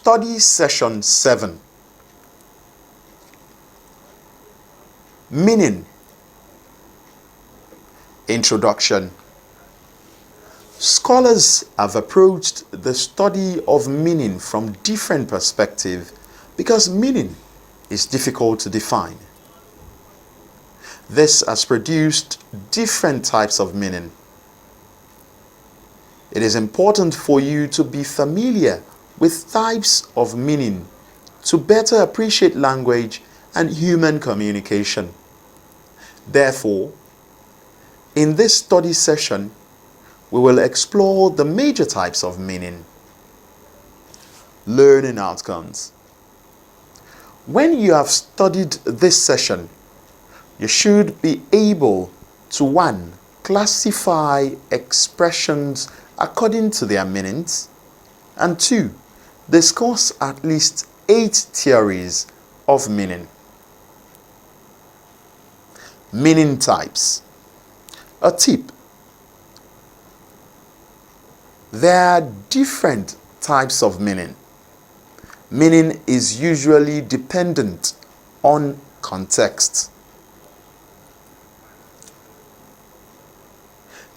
Study Session 7. Meaning. Introduction. Scholars have approached the study of meaning from different perspectives because meaning is difficult to define. This has produced different types of meaning. It is important for you to be familiar with types of meaning to better appreciate language and human communication. Therefore, in this study session, we will explore the major types of meaning. Learning outcomes. When you have studied this session, you should be able to 1. Classify expressions according to their meanings, and 2. Discuss at least 8 theories of meaning. Meaning types. A tip. There are different types of meaning. Meaning is usually dependent on context.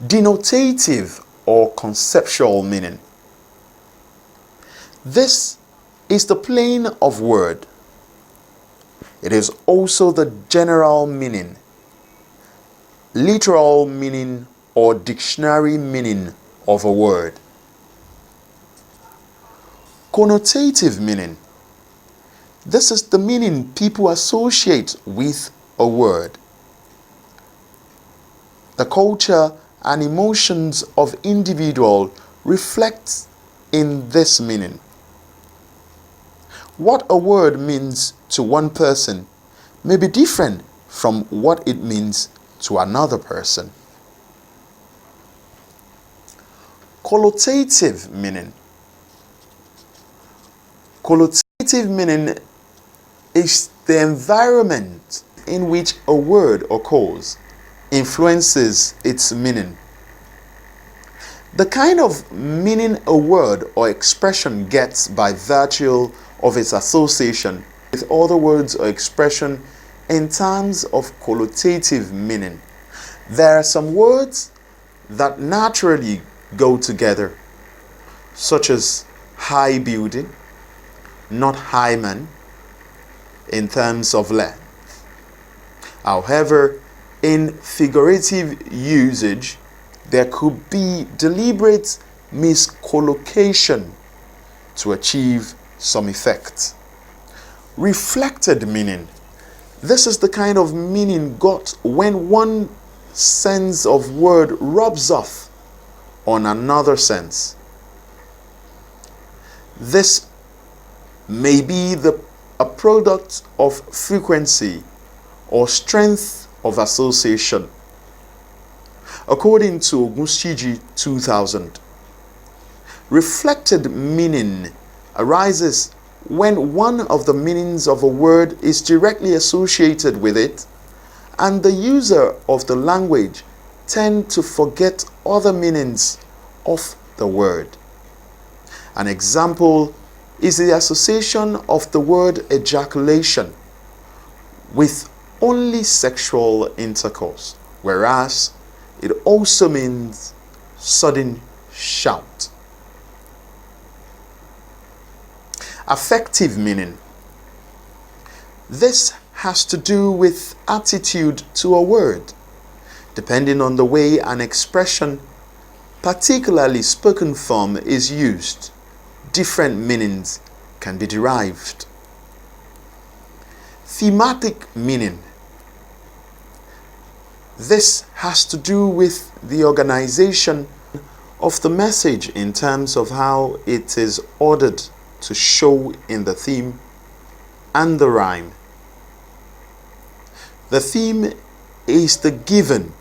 Denotative or conceptual meaning. This is the plane of word. It is also the general meaning, literal meaning, or dictionary meaning of a word. Connotative meaning. This is the meaning people associate with a word. The culture and emotions of individual reflect in this meaning. What a word means to one person may be different from what it means to another person. Collocative meaning. Collocative meaning is the environment in which a word occurs influences its meaning. The kind of meaning a word or expression gets by virtue of its association with other words or expression in terms of collocative meaning. There are some words that naturally go together, such as high building, not high man, in terms of length. However, in figurative usage, there could be deliberate miscollocation to achieve some effect. Reflected meaning. This is the kind of meaning got when one sense of word rubs off on another sense. This may be a product of frequency or strength of association. According to Ogunshiji 2000, reflected meaning arises when one of the meanings of a word is directly associated with it, and the user of the language tend to forget other meanings of the word. An example is the association of the word ejaculation with only sexual intercourse, whereas it also means sudden shout. Affective meaning. This has to do with attitude to a word. Depending on the way an expression, particularly spoken form, is used, different meanings can be derived. Thematic meaning. This has to do with the organization of the message in terms of how it is ordered to show in the theme and the rhyme. The theme is the given,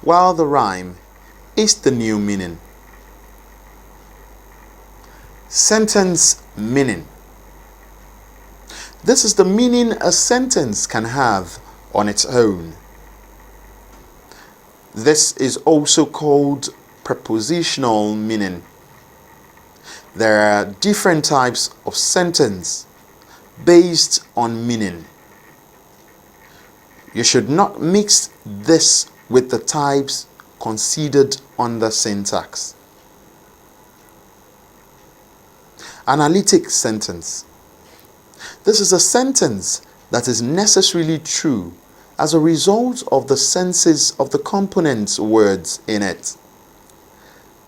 while the rhyme is the new meaning. Sentence meaning. This is the meaning a sentence can have on its own. This is also called prepositional meaning. There are different types of sentence based on meaning. You should not mix this with the types considered under syntax. Analytic sentence. This is a sentence that is necessarily true as a result of the senses of the component words in it.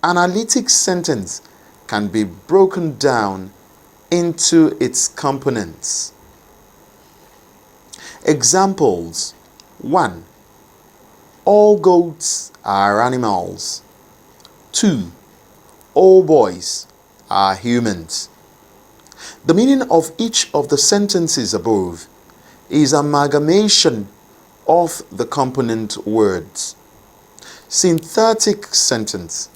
Analytic sentence can be broken down into its components. Examples: 1. All goats are animals. 2. All boys are humans. The meaning of each of the sentences above is amalgamation of the component words. Synthetic sentence.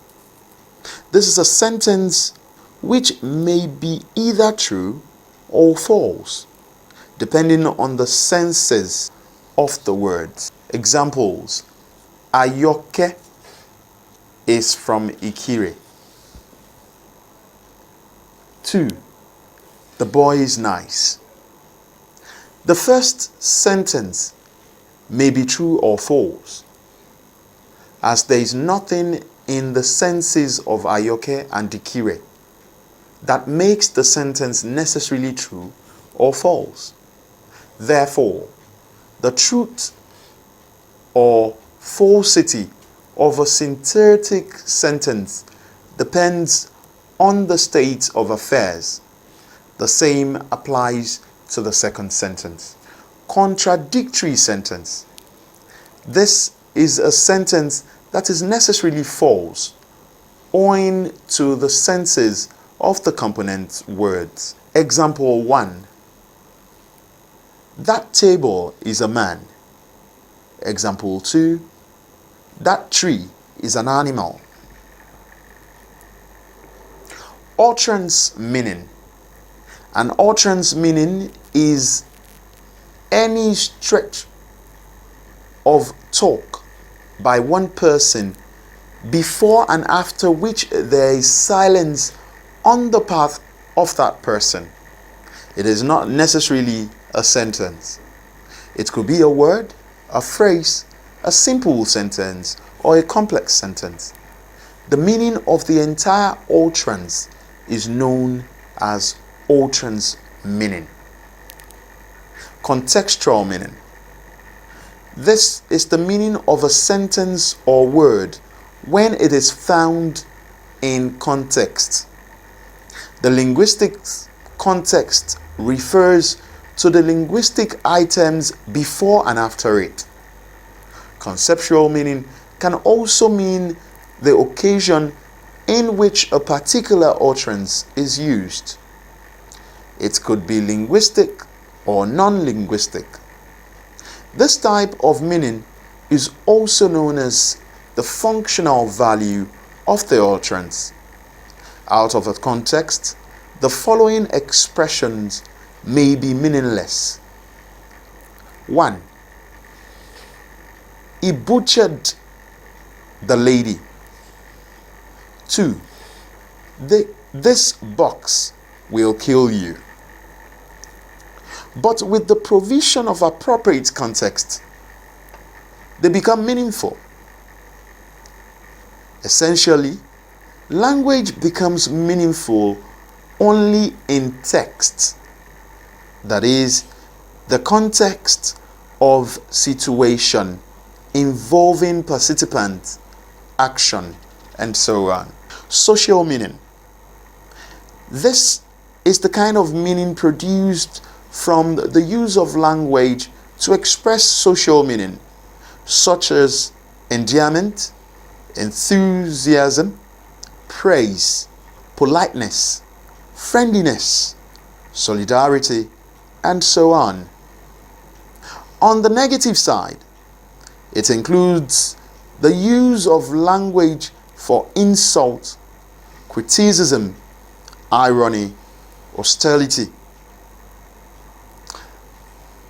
This is a sentence which may be either true or false, depending on the senses of the words. Examples: Ayoke is from Ikire. 2. The boy is nice. The first sentence may be true or false, as there is nothing in the senses of Ayoke and Ikire that makes the sentence necessarily true or false. Therefore, the truth or falsity of a synthetic sentence depends on the state of affairs. The same applies to the second sentence. Contradictory sentence. This is a sentence that is necessarily false owing to the senses of the component words. Example 1. That table is a man. Example 2. That tree is an animal. Utterance meaning. An utterance meaning is any stretch of talk by one person before and after which there is silence on the part of that person. It is not necessarily a sentence. It could be a word, a phrase, a simple sentence, or a complex sentence. The meaning of the entire utterance is known as utterance meaning. Contextual meaning. This is the meaning of a sentence or word when it is found in context. The linguistic context refers to the linguistic items before and after it. Conceptual meaning can also mean the occasion in which a particular utterance is used. It could be linguistic or non-linguistic. This type of meaning is also known as the functional value of the utterance. Out of a context, the following expressions may be meaningless. 1. He butchered the lady. 2. This box will kill you. But with the provision of appropriate context, they become meaningful. Essentially, language becomes meaningful only in text, that is, the context of situation involving participant, action, and so on. Social meaning. This is the kind of meaning produced from the use of language to express social meaning, such as endearment, enthusiasm, praise, politeness, friendliness, solidarity, and so on. On the negative side, it includes the use of language for insult, criticism, irony, hostility.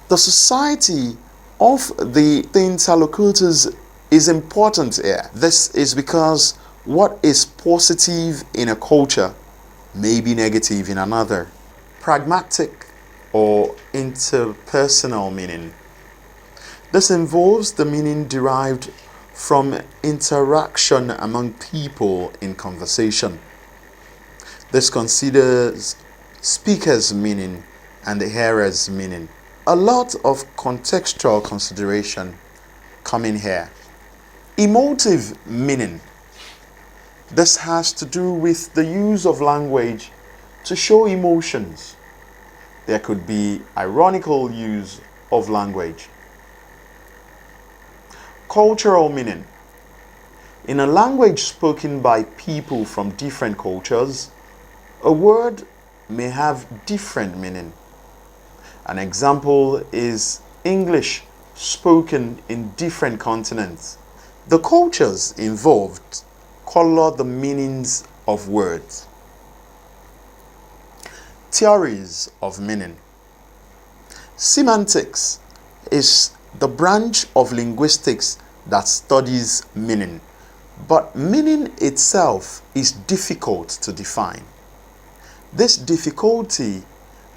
The society of the interlocutors is important here. This is because what is positive in a culture may be negative in another. Pragmatic or interpersonal meaning. This involves the meaning derived from interaction among people in conversation. This considers speaker's meaning and the hearer's meaning. A lot of contextual consideration come in here. Emotive meaning. This has to do with the use of language to show emotions. There could be ironical use of language. Cultural meaning. In a language spoken by people from different cultures, a word may have different meaning. An example is English spoken in different continents. The cultures involved color the meanings of words. Theories of meaning. Semantics is the branch of linguistics that studies meaning, but meaning itself is difficult to define. This difficulty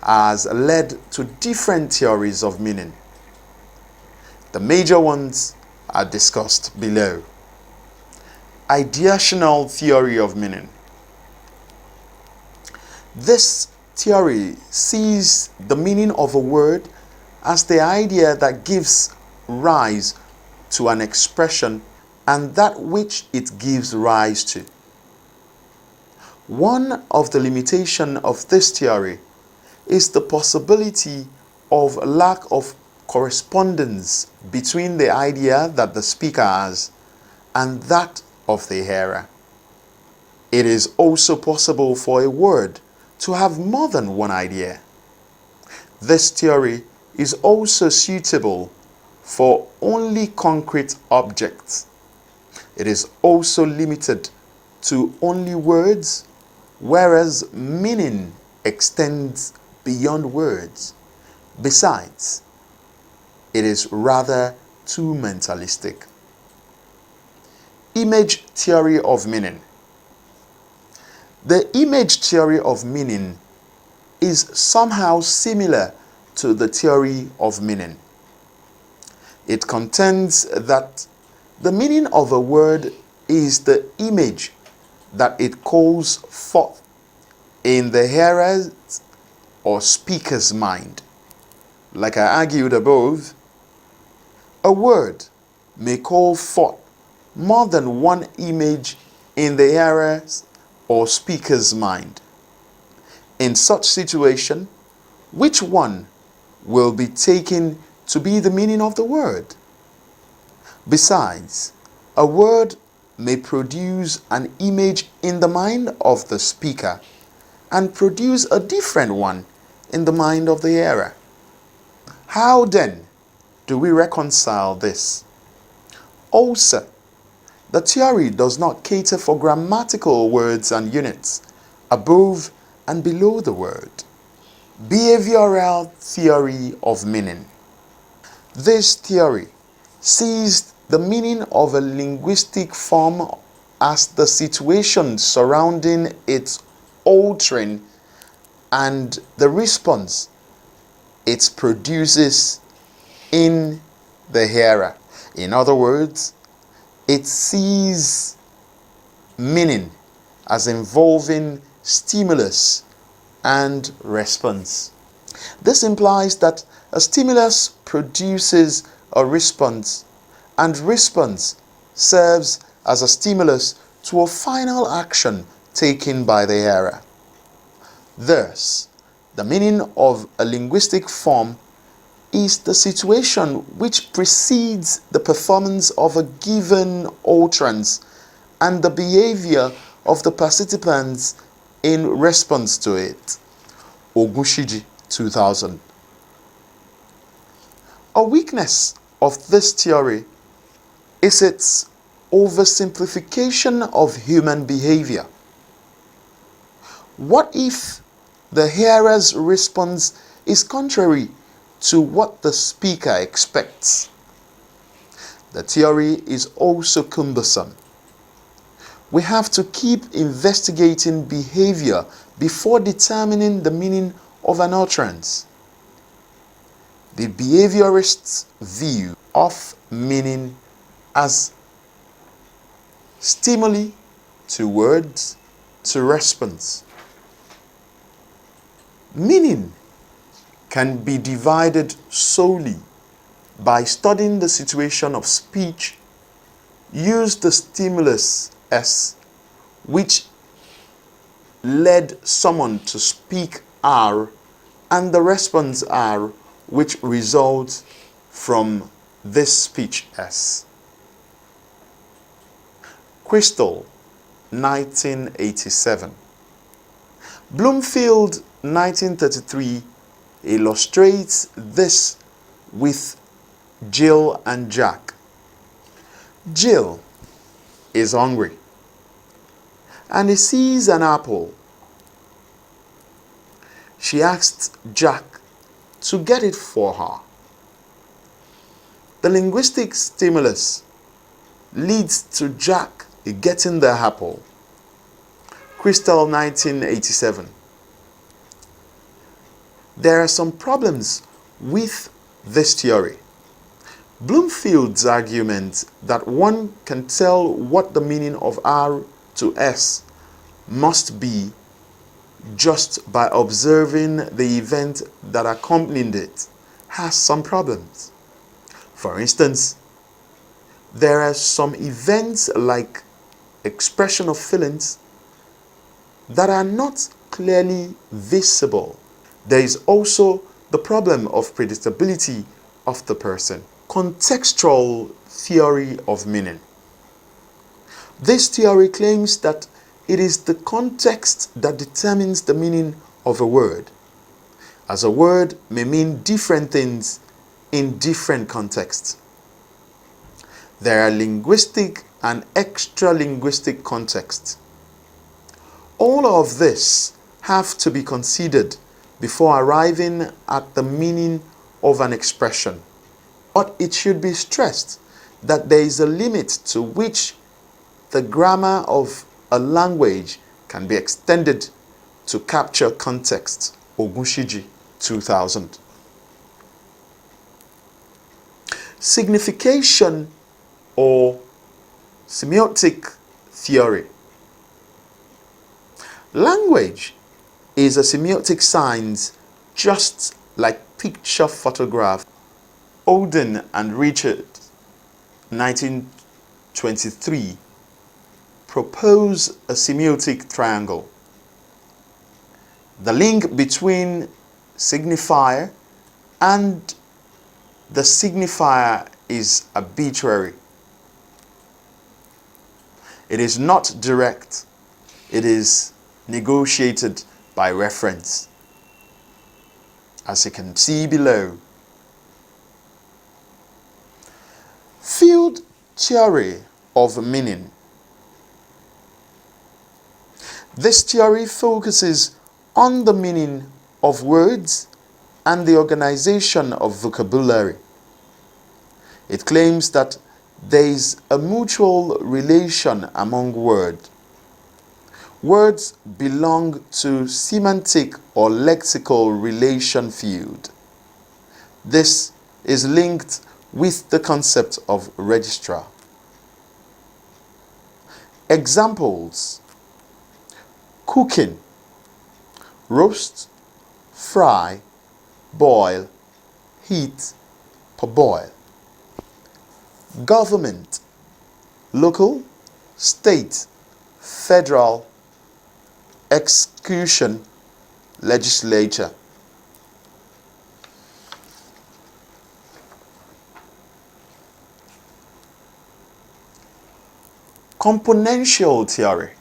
has led to different theories of meaning. The major ones are discussed below. Ideational theory of meaning. This theory sees the meaning of a word as the idea that gives rise to an expression and that which it gives rise to. One of the limitations of this theory is the possibility of lack of correspondence between the idea that the speaker has and that of the hearer. It is also possible for a word to have more than one idea. This theory is also suitable for only concrete objects. It is also limited to only words, whereas meaning extends beyond words. Besides, it is rather too mentalistic. Image theory of meaning. The image theory of meaning is somehow similar to the theory of meaning. It contends that the meaning of a word is the image that it calls forth in the hearer's or speaker's mind. Like I argued above, a word may call forth more than one image in the hearer's or speaker's mind. In such situation, which one will be taken to be the meaning of the word? Besides, a word may produce an image in the mind of the speaker and produce a different one in the mind of the hearer. How then do we reconcile this? Also, the theory does not cater for grammatical words and units above and below the word. Behavioral theory of meaning. This theory sees the meaning of a linguistic form as the situation surrounding its altering and the response it produces in the hearer. In other words, it sees meaning as involving stimulus and response. This implies that a stimulus produces a response, and response serves as a stimulus to a final action taken by the hearer. Thus, the meaning of a linguistic form is the situation which precedes the performance of a given utterance and the behavior of the participants in response to it. Ogunshiji, 2000. A weakness of this theory is its oversimplification of human behavior. What if the hearer's response is contrary to what the speaker expects? The theory is also cumbersome. We have to keep investigating behavior before determining the meaning of an utterance. The behaviorist's view of meaning as stimuli to words to response. Meaning can be divided solely by studying the situation of speech. Use the stimulus S, which led someone to speak R, and the response R, which results from this speech S. Crystal, 1987. Bloomfield, 1933, illustrates this with Jill and Jack. Jill is hungry and he sees an apple. She asks Jack to get it for her. The linguistic stimulus leads to Jack getting the apple. Crystal, 1987. There are some problems with this theory. Bloomfield's argument that one can tell what the meaning of R to S must be just by observing the event that accompanied it has some problems. For instance, there are some events like expression of feelings that are not clearly visible. There is also the problem of predictability of the person. Contextual theory of meaning. This theory claims that it is the context that determines the meaning of a word, as a word may mean different things in different contexts. There are linguistic and extra-linguistic contexts. All of this have to be considered before arriving at the meaning of an expression. But it should be stressed that there is a limit to which the grammar of a language can be extended to capture context. Ogunshiji, 2000. Signification or semiotic theory. Language is a semiotic science just like picture photograph. Oden and Richard, 1923, propose a semiotic triangle. The link between signifier and the signifier is arbitrary. It is not direct. It is negotiated by reference, as you can see below. Field theory of meaning. This theory focuses on the meaning of words and the organization of vocabulary. It claims that there is a mutual relation among words. Words belong to semantic or lexical relation field. This is linked with the concept of registrar. Examples: cooking, roast, fry, boil, heat, parboil. Government, local, state, federal, execution, legislature. Componential theory.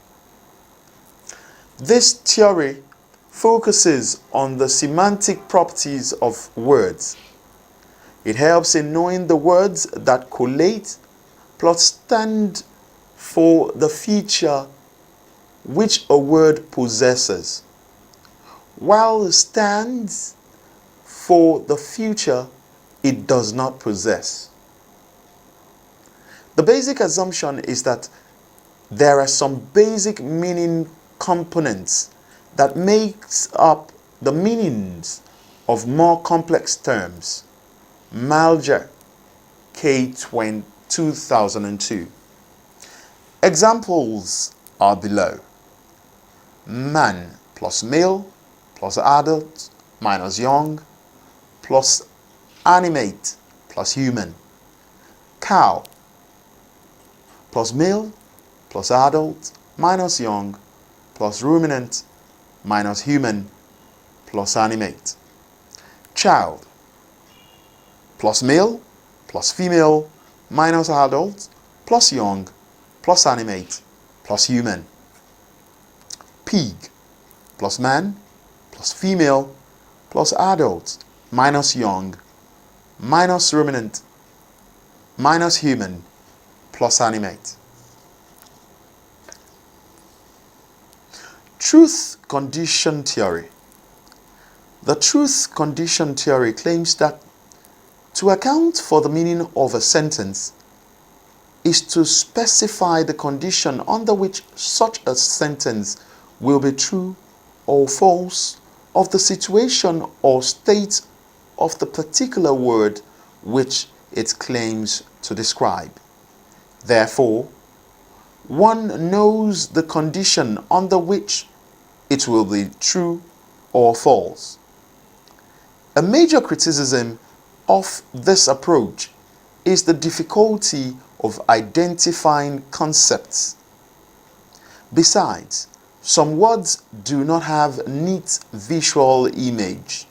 This theory focuses on the semantic properties of words. It helps in knowing the words that collate plus stand for the feature which a word possesses, while stands for the feature it does not possess. The basic assumption is that there are some basic meaning components that makes up the meanings of more complex terms. Malger, K. 2002. Examples are below. Man plus male plus adult minus young plus animate plus human. Cow plus male plus adult minus young plus ruminant minus human plus animate. Child plus male plus female minus adult plus young plus animate plus human. Pig plus man plus female plus adult minus young minus ruminant minus human plus animate. Truth condition theory. The truth condition theory claims that to account for the meaning of a sentence is to specify the condition under which such a sentence will be true or false of the situation or state of the particular word which it claims to describe. Therefore, one knows the condition under which it will be true or false. A major criticism of this approach is the difficulty of identifying concepts. Besides, some words do not have neat visual image.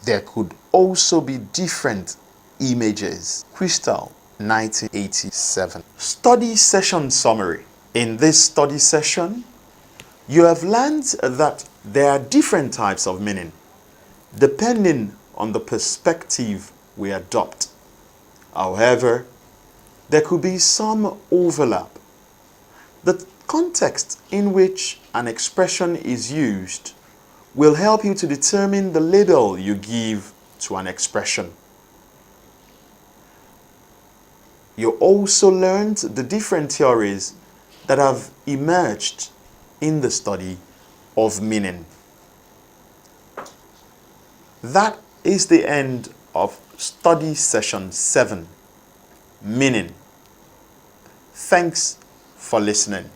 There could also be different images. Crystal, 1987. Study session summary. In this study session, you have learned that there are different types of meaning depending on the perspective we adopt. However, there could be some overlap. The context in which an expression is used will help you to determine the label you give to an expression. You also learned the different theories that have emerged in the study of meaning. That is the end of study session 7, meaning. Thanks for listening.